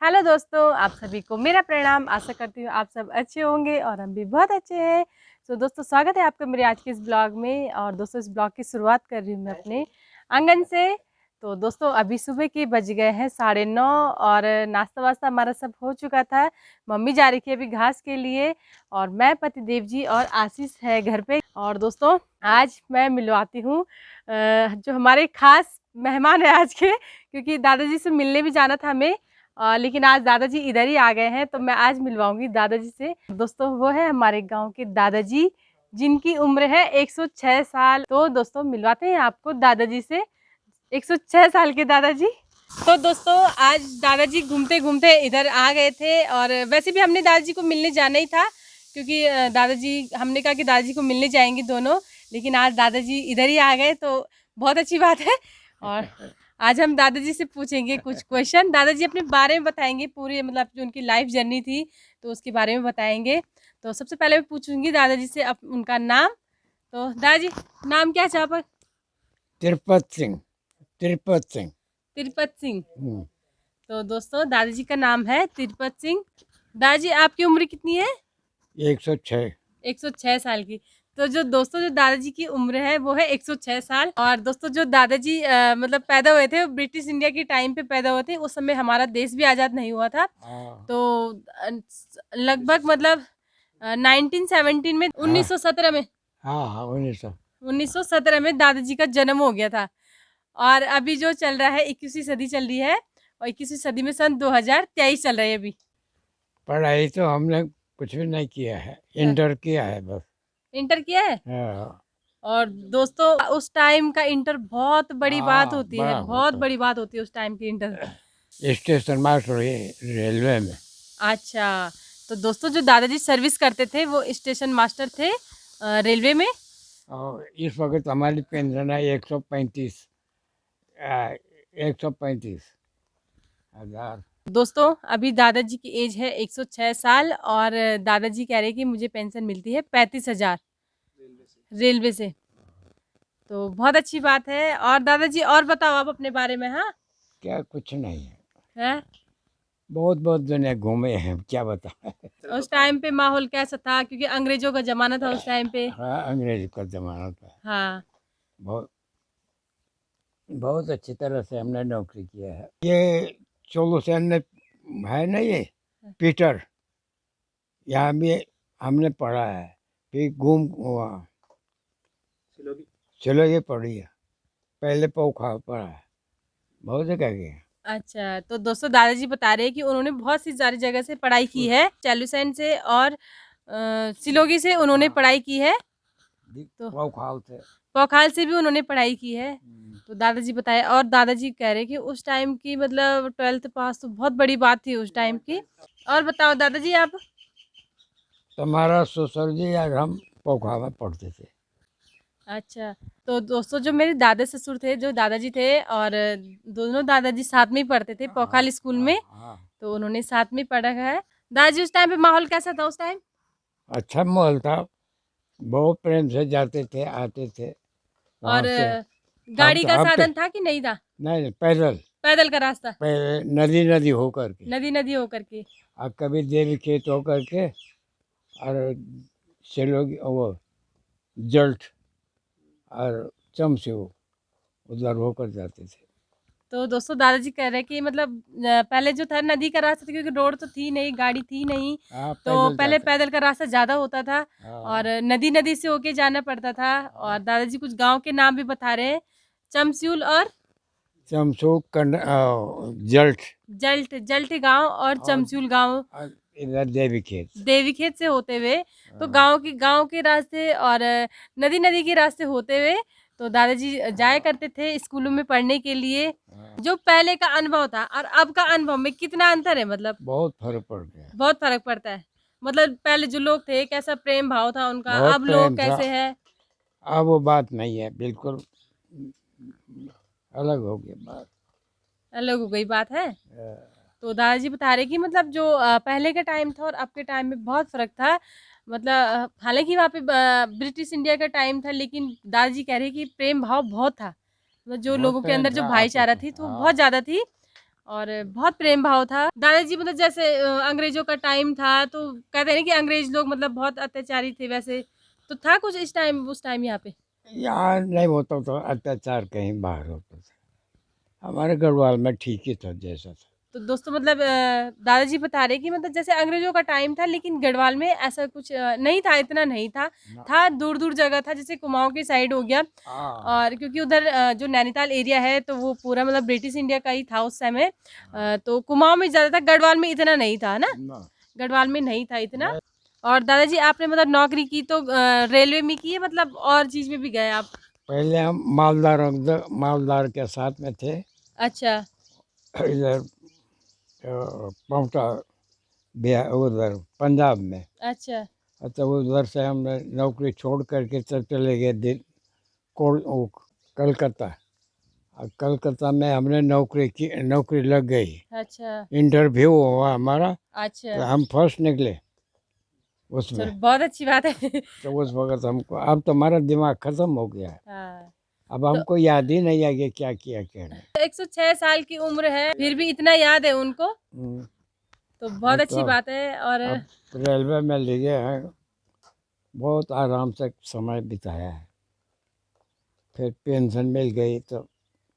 Hello दोस्तों, आप सभी को मेरा प्रणाम। आशा करती हूँ आप सब अच्छे होंगे और हम भी बहुत अच्छे हैं। तो दोस्तों, स्वागत है आपका मेरे आज के इस ब्लॉग में। और दोस्तों, इस ब्लॉग की शुरुआत कर रही हूँ मैं अपने आंगन से। तो दोस्तों, अभी सुबह के बज गए हैं 9:30 और नाश्ता वास्ता हमारा सब हो चुका था। मम्मी जा रही थी अभी घास के लिए और मैं, पतिदेव जी और आशीष है घर पे। और दोस्तों, आज मैं मिलवाती हूँ जो हमारे खास मेहमान है आज के, क्योंकि दादाजी से मिलने भी जाना था हमें। लेकिन आज दादाजी इधर ही आ गए हैं, तो मैं आज मिलवाऊंगी दादाजी से। दोस्तों, वो है हमारे गांव के दादाजी, जिनकी उम्र है 106 साल। तो दोस्तों, मिलवाते हैं आपको दादाजी से, 106 साल के दादाजी। तो दोस्तों, आज दादाजी घूमते घूमते इधर आ गए थे। और वैसे भी हमने दादाजी को मिलने जाना ही था, क्योंकि दादाजी, हमने कहा कि दादाजी को मिलने जाएंगे दोनों। लेकिन आज दादाजी इधर ही आ गए, तो बहुत अच्छी बात है। और आज हम दादाजी से पूछेंगे कुछ क्वेश्चन। दादाजी अपने बारे में बताएंगे, पूरी मतलब जो उनकी लाइफ जर्नी थी तो उसके बारे में बताएंगे। तो सबसे पहले मैं पूछूंगी दादाजी से उनका नाम। तो दादाजी, नाम क्या है आपका? तिरुपति सिंह। तिरुपति सिंह। तिरुपति सिंह। तो दोस्तों, दादाजी का नाम है तिरुपति सिंह। दादाजी, आपकी उम्र कितनी है? 106। 106 साल की। तो जो दोस्तों, जो दादाजी की उम्र है वो है 106 साल। और दोस्तों, जो दादाजी मतलब पैदा हुए थे, वो ब्रिटिश इंडिया के टाइम पे पैदा हुए थे। उस समय हमारा देश भी आज़ाद नहीं हुआ था। तो लगभग मतलब 1917 में, 1917 में, हाँ 1917 में दादाजी का जन्म हो गया था। और अभी जो चल रहा है 21वीं सदी चल रही है, और 21वीं सदी में सन 2023 चल रही है अभी। पढ़ाई तो हमने कुछ भी नहीं किया है, इंटर किया है बस। इंटर किया है? हाँ। और दोस्तों, उस टाइम का इंटर बहुत बड़ी बात होती है, बड़ा बहुत होता बड़ी बात होती है उस टाइम की इंटर। है। स्टेशन मास्टर रेलवे में। अच्छा, तो दोस्तों, जो दादाजी सर्विस करते थे वो स्टेशन मास्टर थे रेलवे में। और इस वक्त हमारी पेंशन है 135 135,000। दोस्तों, अभी दादाजी की एज है 106 साल और दादाजी कह रहे हैं कि मुझे पेंशन मिलती है 35,000 रेलवे से। तो बहुत अच्छी बात है। और दादाजी, और बताओ आप अपने बारे में। हाँ, क्या कुछ नहीं है, है? बहुत बहुत दुनिया घूमे हैं, क्या बता। उस टाइम पे माहौल कैसा था, क्योंकि अंग्रेजों का जमाना था उस टाइम पे। हाँ, अंग्रेज का जमाना था। हाँ। बहुत बहुत अच्छी तरह से हमने नौकरी किया है। ये सोलूशन में है ना, ये पीटर, यहाँ भी हमने पढ़ा है। फिर घूम वहाँ सिलोगी पढ़ी है, पहले पोखा पढ़ा है, बहुत जगह गए। अच्छा, तो दोस्तों, दादाजी बता रहे हैं कि उन्होंने बहुत सी सारी जगह से पढ़ाई की है, चालुसैन से और सिलोगी से उन्होंने पढ़ाई की है। तो पोखाल से भी उन्होंने पढ़ाई की है। तो दादाजी बताए। और दादाजी कह रहे हैं कि उस टाइम की मतलब 12th पास तो बहुत बड़ी बात थी उस टाइम की। और बताओ दादाजी आप। तुम्हारा ससुर जी यार, हम पोखा में पढ़ते थे। अच्छा, तो दोस्तों, जो मेरे दादा ससुर थे, जो दादाजी थे, और दोनों दादाजी साथ में ही पढ़ते थे पोखाल स्कूल में। तो उन्होंने साथ में पढ़ा है। दादाजी, उस टाइम पे माहौल कैसा था उस टाइम? अच्छा माहौल था, बहुत प्रेम से जाते थे आते थे वहाँ और से। गाड़ी का अब तो साधन था कि नहीं था? नहीं, पैदल पैदल का रास्ता, नदी नदी होकर के, नदी नदी होकर के। और कभी देवी खेत होकर के, और सिलोगी वो जल्ट और चमसेव उधर होकर जाते थे। तो दोस्तों, दादाजी कह रहे हैं कि मतलब पहले जो था नदी का रास्ता था, क्योंकि रोड तो थी नहीं, गाड़ी थी नहीं। तो पहले पैदल का रास्ता ज़्यादा होता था और नदी नदी से होके जाना पड़ता था। और दादाजी कुछ गांव के नाम भी बता रहे हैं, चमसूल और चमसू जल्ट, जल्ट, जल्ट गांव और चमसूल गांव, इधर देवी देवीखेत से होते हुए। तो गांव के रास्ते और नदी नदी के रास्ते होते हुए तो दादाजी जाया करते थे स्कूलों में पढ़ने के लिए। जो पहले का अनुभव था और अब का अनुभव में कितना अंतर है? मतलब बहुत फर्क पड़ गया, बहुत फर्क पड़ता है। मतलब पहले जो लोग थे, कैसा प्रेम भाव था उनका, बहुत अब लोग प्रेम था। कैसे हैं? अब वो बात नहीं है, बिल्कुल अलग हो गया बात। अलग हो गई बात है। तो दादाजी बता रहे कि मतलब जो पहले का टाइम था और अब के टाइम में बहुत फ़र्क था। मतलब हालांकि वहाँ पे ब्रिटिश इंडिया का टाइम था, लेकिन दादाजी कह रहे हैं कि प्रेम भाव बहुत था। मतलब जो बहुत लोगों के प्रेम अंदर जो था भाईचारा आपस थी में। तो वो बहुत ज़्यादा थी। और बहुत प्रेम भाव था। दादाजी मतलब जैसे अंग्रेजों का टाइम था तो कहते हैं ना कि अंग्रेज लोग मतलब बहुत अत्याचारी थे, वैसे तो था कुछ इस टाइम उस टाइम यहाँ पे? यहाँ नहीं होता तो अत्याचार कहीं बाहर होता था, हमारे गढ़वाल में ठीक ही था जैसा था। तो दोस्तों मतलब दादाजी बता रहे कि मतलब जैसे अंग्रेजों का टाइम था लेकिन गढ़वाल में ऐसा कुछ नहीं था, इतना नहीं था। था दूर दूर जगह था, जैसे कुमाऊं की साइड हो गया, और क्योंकि उधर जो नैनीताल एरिया है तो वो पूरा मतलब ब्रिटिश इंडिया का ही था उस समय। तो कुमाऊं में ज़्यादा था, गढ़वाल में इतना नहीं था ना, गढ़वाल में नहीं था इतना। और दादाजी आपने मतलब नौकरी की तो रेलवे में की है मतलब और चीज़ में भी गए आप? पहले हम मालदार के साथ में थे अच्छा इधर पहुंचा बिहार उधर पंजाब में। अच्छा तो उधर से हमने नौकरी छोड़ करके सब चले गए कलकत्ता। और कलकत्ता में हमने नौकरी लग गई, अच्छा इंटरव्यू हुआ हमारा, तो अच्छा, हम फर्स्ट निकले उसमें। चलो बहुत अच्छी बात है। तो उस वक्त हमको, अब तो हमारा दिमाग खत्म हो गया है, हाँ, अब तो हमको याद ही नहीं आ गया क्या किया क्या नहीं। 106 साल की उम्र है फिर भी इतना याद है उनको, तो बहुत अब अच्छी तो बात है। और अब रेलवे में लगे हैं, बहुत आराम से समय बिताया है, फिर पेंशन मिल गई तो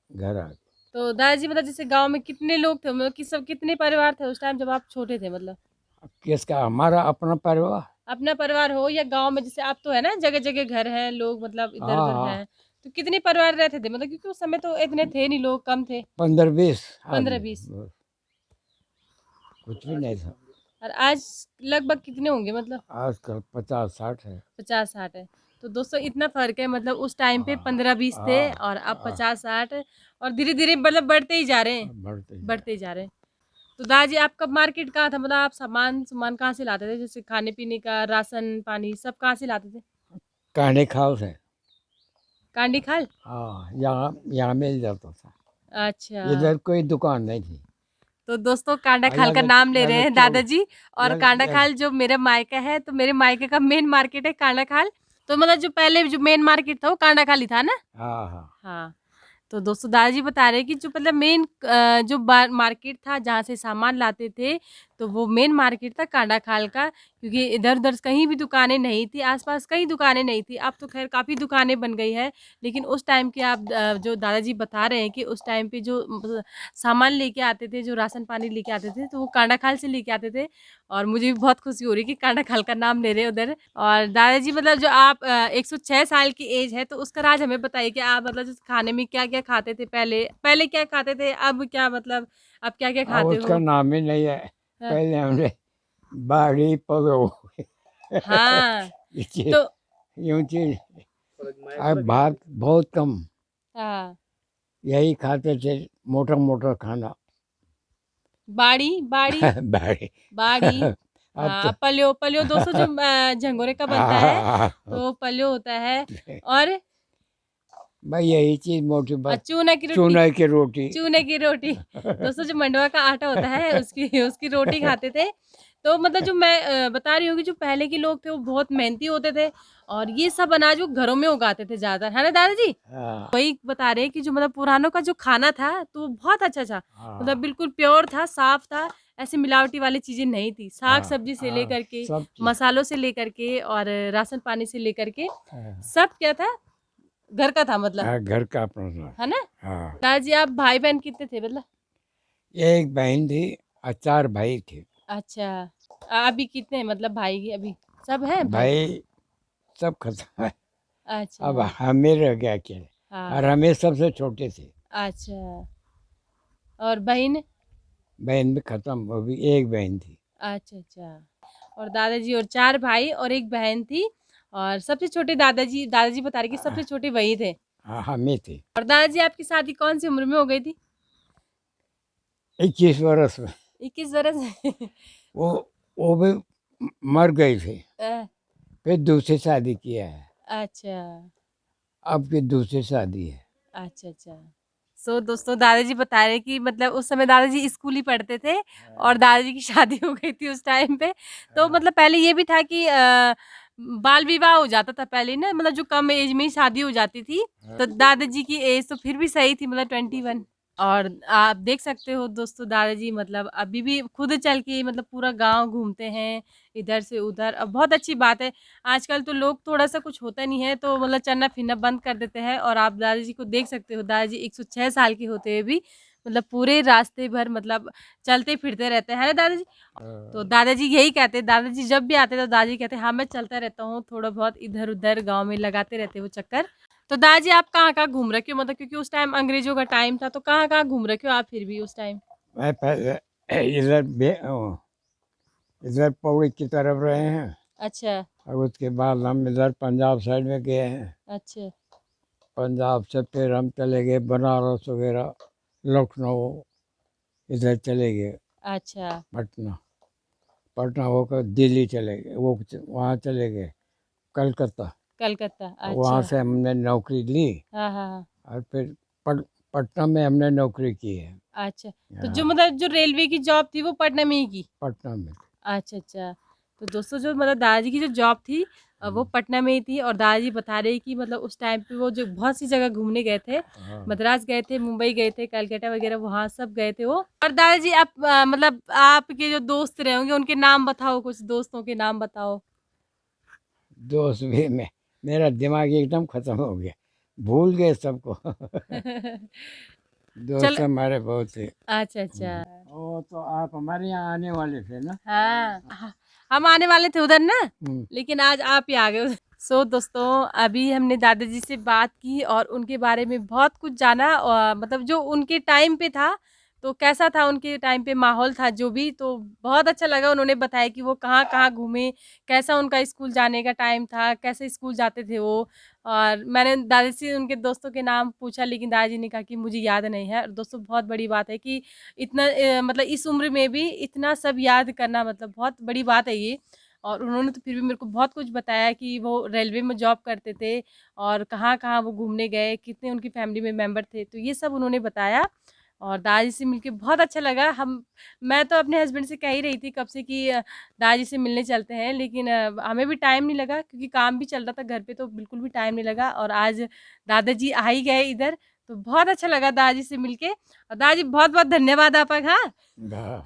घर आ गए। तो दादाजी मतलब जैसे गांव में कितने लोग थे, मतलब कि सब कितने परिवार थे उस टाइम जब आप छोटे थे? मतलब अब किसका, हमारा अपना परिवार। अपना परिवार हो या गांव में, जैसे आप तो है ना जगह जगह घर हैं, लोग मतलब इधर हाँ उधर हाँ, हैं, तो कितने परिवार रहते थे? मतलब क्योंकि उस समय तो इतने थे नहीं, लोग कम थे। 15-20 आदमी, 15-20। बस, कुछ भी नहीं था। और आज लगभग कितने होंगे? मतलब आजकल 50-60 है। 50-60 है। तो दोस्तों इतना फ़र्क है, मतलब उस टाइम पे हाँ 15-20 थे हाँ और अब हाँ, 50-60, और धीरे-धीरे मतलब बढ़ते ही जा रहे हैं, बढ़ते ही बढ़ते ही जा रहे हैं। तो दादाजी आपका मार्केट कहाँ था? मतलब आप सामान कहाँ से लाते थे? जैसे खाने-पीने का, राशन, पानी सब कहाँ से लाते थे? कहने खाओ से। कांडी खाल? हाँ, यहाँ यहाँ मिल जाता था, अच्छा। इधर कोई दुकान नहीं थी। तो दोस्तों कांडा खाल या का तो नाम ले या रहे तो हैं चौक दादाजी, और या, कांडा या खाल जो मेरा मायका है, तो मेरे मायके का मेन मार्केट है कांडा खाल। तो मतलब जो पहले जो मेन मार्केट था वो कांडा खाल ही था ना? हाँ हाँ, हाँ। तो दोस्तों दादाजी बता रहे हैं कि जो मतलब मेन जो मार्केट था जहाँ से सामान लाते थे, तो वो मेन मार्केट था कांडा खाल का, क्योंकि इधर उधर कहीं भी दुकानें नहीं थी, आसपास कहीं दुकानें नहीं थी। अब तो खैर काफ़ी दुकानें बन गई है, लेकिन उस टाइम के आप जो दादाजी बता रहे हैं कि उस टाइम पे जो सामान लेके आते थे, जो राशन पानी लेके आते थे, तो वो कांडा खाल से लेके आते थे। और मुझे भी बहुत खुशी हो रही है कि कांडा खाल का नाम ले रहे हैं उधर। और दादाजी मतलब जो आप 106 साल की एज है, तो उसका राज हमें बताइए कि आप मतलब जैसे खाने में क्या-क्या खाते थे पहले? पहले क्या खाते थे? अब क्या मतलब अब क्या-क्या अब खाते उसका हो? नाम ही नहीं है। हाँ। पहले हमने बाड़ी पगो हाँ, ये चीज, तो यूं चीज, अब भात बहुत कम, हाँ, यही खाते थे, मोटा मोटा खाना। बाड़ी बाड़ी बाड़ी बाड़ी अब तो पल्यो पल्यो दोस्तों जो झंगोरे का बनता है, तो पल्यो होता है। और भाई यही चीज मोटी बस, चूना की रोटी, चूना की रोटी। चूने की रोटी। दोस्तों जो मंडुआ का आटा होता है उसकी उसकी रोटी खाते थे। तो मतलब जो मैं बता रही हूँ कि जो पहले के लोग थे वो बहुत मेहनती होते थे, और ये सब अनाज वो घरों में उगाते थे ज़्यादा, है ना दादाजी? हाँ वही बता रहे हैं कि जो मतलब पुरानों का जो खाना था तो वो बहुत अच्छा था, मतलब हाँ बिल्कुल प्योर था, साफ था, ऐसी मिलावटी वाली चीज़ें नहीं थी। साग हाँ सब्जी से हाँ, लेकर के, सब चीज। मसालों से लेकर के, और राशन पानी से लेकर के, हाँ, सब क्या था? घर का था मतलब, घर का अपना था। है ना? हाँ, दादाजी आप भाई-बहन कितने थे मतलब? एक बहन थी और 4 भाई थे। अच्छा। अभी कितने हैं मतलब भाई अभी? सब हैं भाई? भाई सब खत्म है, अब अच्छा, हम ही रह गए अकेले, और हाँ, हमें सबसे छोटे थे। अच्छा। और बहन? बहन भी खत्म, वो भी एक बहन थी। अच्छा, अच्छा। और दादाजी और 4 भाई और 1 बहन थी, और सबसे छोटे दादाजी दादाजी बता रहे कि सबसे छोटे वही थे। हाँ, हम ही थे। और दादाजी आपकी शादी कौन-सी उम्र में हो गई थी? 21 वर्ष में 21 बरस? वो वो भी मर गए थे, अ, फिर दूसरी शादी किया है, अच्छा। अब की दूसरी शादी है। अच्छा, अच्छा। सो दोस्तों दादाजी बता रहे हैं कि मतलब उस समय दादाजी स्कूल ही पढ़ते थे और दादाजी की शादी हो गई थी उस टाइम पे। तो मतलब पहले ये भी था कि बाल विवाह हो जाता था पहले ना, मतलब जो कम एज में ही शादी हो जाती थी। तो दादाजी की एज तो फिर भी सही थी, मतलब 21। और आप देख सकते हो दोस्तों, दादाजी मतलब अभी भी खुद चल के मतलब पूरा गाँव घूमते हैं, इधर से उधर। बहुत अच्छी बात है। आजकल तो लोग थोड़ा-सा कुछ होता नहीं है तो मतलब चलना-फिरना बंद कर देते हैं, और आप दादाजी को देख सकते हो, दादाजी 106 साल के होते हुए भी मतलब पूरे रास्ते भर मतलब चलते-फिरते रहते हैं, है ना दादाजी? तो दादाजी यही कहते हैं, दादाजी जब भी आते हैं तो दादाजी कहते हैं, हाँ, मैं चलता रहता हूँ, थोड़ा बहुत इधर-उधर गाँव में लगाते रहते हैं वो चक्कर। तो दादाजी आप कहाँ-कहाँ घूम रखे हो? मतलब क्योंकि उस टाइम अंग्रेज़ों का टाइम था, तो कहाँ-कहाँ घूम रखे हो आप फिर भी उस टाइम? मैं पहले इधर इधर पौड़ी की तरफ रहे हैं, अच्छा, और उसके बाद हम इधर पंजाब साइड में गए हैं। अच्छा, पंजाब से फिर हम चले गए बनारस वगैरह, लखनऊ, इधर चले गए, अच्छा, पटना। पटना होकर दिल्ली चले गए, वो वहाँ चले गए, कलकत्ता। कलकत्ता, वहाँ अच्छा। से हमने नौकरी ली, हाँ, हाँ, हाँ। और फिर पटना में हमने नौकरी की है। अच्छा, तो जो यहाँ मतलब जो रेलवे की जॉब थी वो पटना में ही की? पटना में। अच्छा, अच्छा। तो दोस्तों जो मतलब दादाजी की जो जॉब थी वो पटना में ही थी, और दादाजी बता रहे हैं कि मतलब उस टाइम पे वो जो बहुत सी जगह घूमने गए थे, हाँ। मद्रास गए थे, मुंबई गए थे, कलकत्ता वगैरह वहाँ सब गए थे वो। और दादाजी आप मतलब आपके जो दोस्त रहे होंगे उनके नाम बताओ, कुछ दोस्तों के नाम बताओ? दोस्त भी मेरा दिमाग एकदम खत्म हो गया, भूल गए सबको। दोस्त चलो, हमारे बहुत थे। अच्छा, अच्छा। ओ, तो आप हमारे यहाँ आने वाले थे ना? हाँ, हम आने वाले थे उधर ना, हम्म। लेकिन आज आप ही आ गए उधर। सो दोस्तों, अभी हमने दादाजी से बात की और उनके बारे में बहुत कुछ जाना, और मतलब जो उनके टाइम पे था, तो कैसा था उनके टाइम पे माहौल था जो भी, तो बहुत अच्छा लगा। उन्होंने बताया कि वो कहाँ-कहाँ घूमे, कैसा उनका स्कूल जाने का टाइम था, कैसे स्कूल जाते थे वो। और मैंने दादाजी से उनके दोस्तों के नाम पूछा, लेकिन दादाजी ने कहा कि मुझे याद नहीं है। और दोस्तों बहुत बड़ी बात है कि इतना मतलब इस उम्र में भी इतना सब याद करना मतलब बहुत बड़ी बात है ये। और उन्होंने तो फिर भी मेरे को बहुत कुछ बताया कि वो रेलवे में जॉब करते थे, और कहाँ-कहाँ वो घूमने गए, कितने उनकी फैमिली में मेंबर थे, तो ये सब उन्होंने बताया। और दादाजी से मिलके बहुत अच्छा लगा। मैं तो अपने हस्बैंड से कह ही रही थी कब से कि दादाजी से मिलने चलते हैं, लेकिन हमें भी टाइम नहीं लगा क्योंकि काम भी चल रहा था घर पे, तो बिल्कुल भी टाइम नहीं लगा। और आज दादाजी आ ही गए इधर, तो बहुत अच्छा लगा दादाजी से मिलके। और दादाजी बहुत-बहुत धन्यवाद आपका, हाँ। हाँ।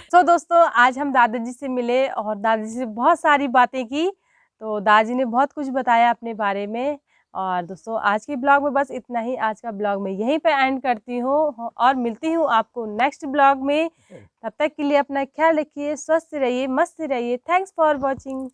तो दोस्तों, आज हम दादाजी से मिले और दादाजी से बहुत सारी बातें की, तो दादाजी ने बहुत कुछ बताया अपने बारे में। और दोस्तों, आज के ब्लॉग में बस इतना ही। आज का ब्लॉग मैं यहीं पे एंड करती हूँ और मिलती हूँ आपको नेक्स्ट ब्लॉग में। तब तक के लिए अपना ख्याल रखिए, स्वस्थ रहिए, मस्त रहिए। Thanks for watching.